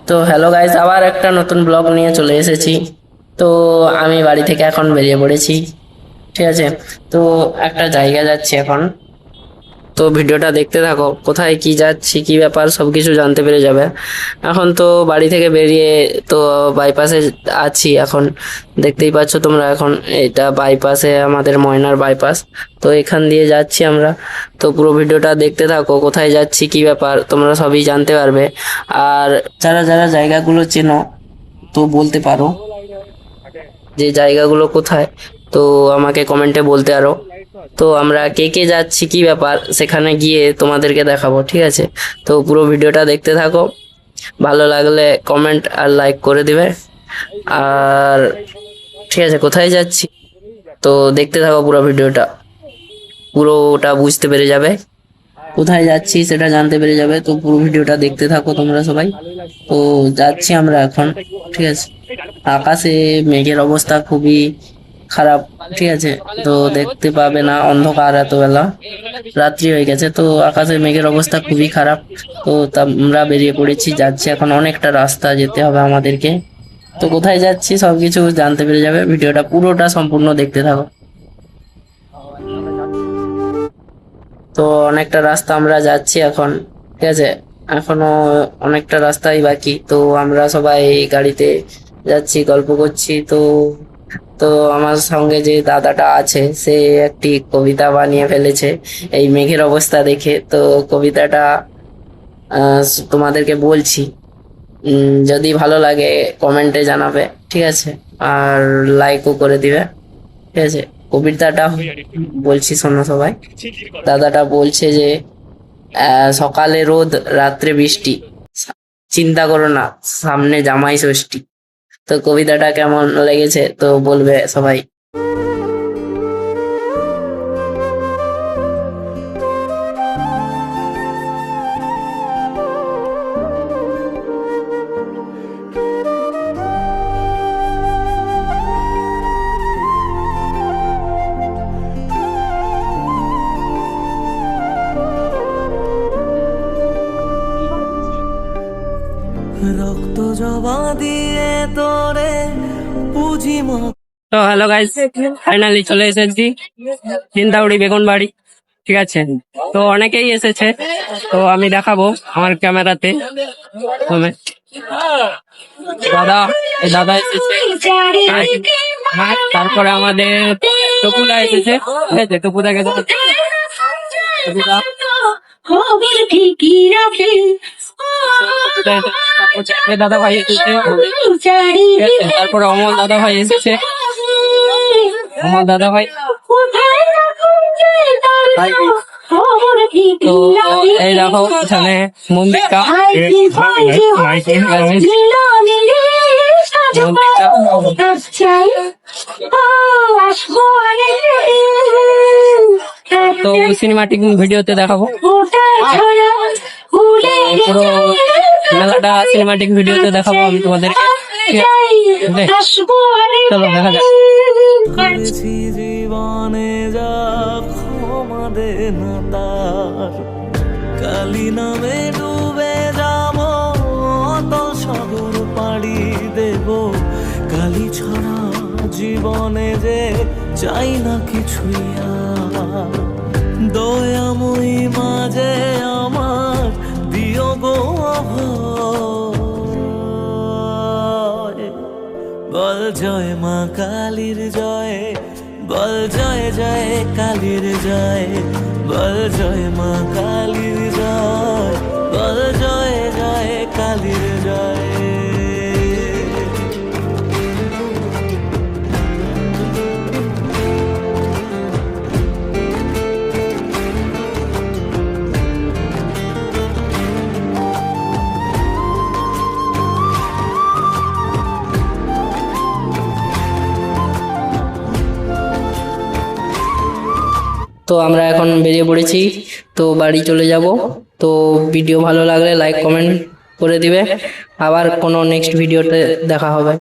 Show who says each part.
Speaker 1: তো hello guys, আবার একটা নতুন ব্লগ নিয়ে চলে এসেছি। তো আমি বাড়ি থেকে এখন বেরিয়ে পড়েছি, ঠিক আছে। তো একটা জায়গা যাচ্ছি এখন। তো ভিডিওটা দেখতে থাকো, কোথায় কি যাচ্ছি কি ব্যাপার সবকিছু জানতে পেরে যাবে। এখন তো বাড়ি থেকে বেরিয়ে তো বাইপাসে আছি এখন, দেখতেই পাচ্ছ তোমরা। এখন এটা বাইপাসে, আমাদের ময়নার বাইপাস। তো এখান দিয়ে যাচ্ছি আমরা। তো পুরো ভিডিওটা দেখতে থাকো, কোথায় যাচ্ছি কি ব্যাপার তোমরা সবই জানতে পারবে। আর যারা যারা জায়গাগুলো চেনো তো বলতে পারো যে জায়গাগুলো কোথায়, তো আমাকে কমেন্টে বলতে আরো। তো আমরা কে কে যাচ্ছি কি ব্যাপার সেখানে গিয়ে তোমাদেরকে দেখাবো, ঠিক আছে। তো পুরো ভিডিওটা দেখতে থাকো, ভালো লাগলে কমেন্ট আর লাইক করে দিবে। আর ঠিক আছে, কোথায় যাচ্ছি তো দেখতে থাকো পুরো ভিডিওটা, পুরোটা বুঝতে পেরে যাবে। কোথায় যাচ্ছি সেটা জানতে পেরে যাবে, তো পুরো ভিডিওটা দেখতে থাকো তোমরা সবাই। তো যাচ্ছি আমরা এখন, ঠিক আছে। আকাশে মেঘের অবস্থা খুবই খারাপ, ঠিক আছে। তো দেখতে পাবে না, অন্ধকার, এত বেলা রাত্রি হয়ে গেছে, তো আকাশে মেঘের অবস্থা খুবই খারাপ। তো আমরা বেরিয়ে পড়েছি, যাচ্ছি এখন, অনেকটা রাস্তা যেতে হবে আমাদেরকে। তো কোথায় যাচ্ছি সবকিছু জানতে পেরে যাবে, ভিডিওটা পুরোটা সম্পূর্ণ দেখতে থাকো। তো অনেকটা রাস্তা আমরা যাচ্ছি এখন, ঠিক আছে। এখনো অনেকটা রাস্তাই বাকি। তো আমরা সবাই গাড়িতে যাচ্ছি, গল্প করছি। তো তো আমার সঙ্গে যে দাদাটা আছে সে একটি কবিতা বানিয়ে ফেলেছে এই মেঘের অবস্থা দেখে। তো কবিতাটা তোমাদেরকে বলছি। যদি ভালো লাগে কমেন্টে জানাবে, ঠিক আছে। আর লাইকও করে দিবে, ঠিক আছে। কবিতাটা বলছি, শোনো সবাই। দাদাটা বলছে যে সকালে রোদ, রাত্রে বৃষ্টি, চিন্তা করো না, সামনে জামাই ষষ্ঠী। তো কবিতাটা কেমন লেগেছে তো বলবে সবাই।
Speaker 2: রক্ত জবা দিয়ে তোরে পুজি মা।
Speaker 1: তো হ্যালো গাইস, ফাইনালি চলে এসেছি চিন্তাউড়ি বেগুন বাড়ি, ঠিক আছে। তো অনেকেই এসেছে, তো আমি দেখাবো আমার ক্যামেরাতে। দাদা, এই দাদা এসেছে, তারপরে আমাদের টপুদা এসেছে, ঠিক আছে। টপুদাকে টপুদা, দাদা ভাই এসেছে, তারপরে অমল দাদা ভাই এসেছে, অমল দাদা ভাই। তো এই দেখো এখানে মন্দিরটা, তো সিনেমাটিক ভিডিওতে দেখাবো পুরো মেলাটা, সিনেমাটিক ভিডিওতে দেখাবো আমি তোমাদেরকে। চলো দেখা যাক।
Speaker 2: করেছি জীবনে যা ক্ষমা দে না তার, কালি নামে ডুবে যাব অতল সাগর পাড়ি দেব। কালি ছাড়া জীবনে যে চাই না কিছুই আর, দয়াময়ী মাঝে আমার দিও গো অভয়। বল জয় মা কালীর জয়, বল জয় জয় কালীর জয়, বল জয় মা কালীর জয়, বল জয় জয় কালীর জয়।
Speaker 1: তো আমরা এখন বেরিয়ে পড়েছি, তো বাড়ি চলে যাব। তো ভিডিও ভালো লাগলে লাইক কমেন্ট করে দিবে, আবার কোনো নেক্সট ভিডিওতে দেখা হবে।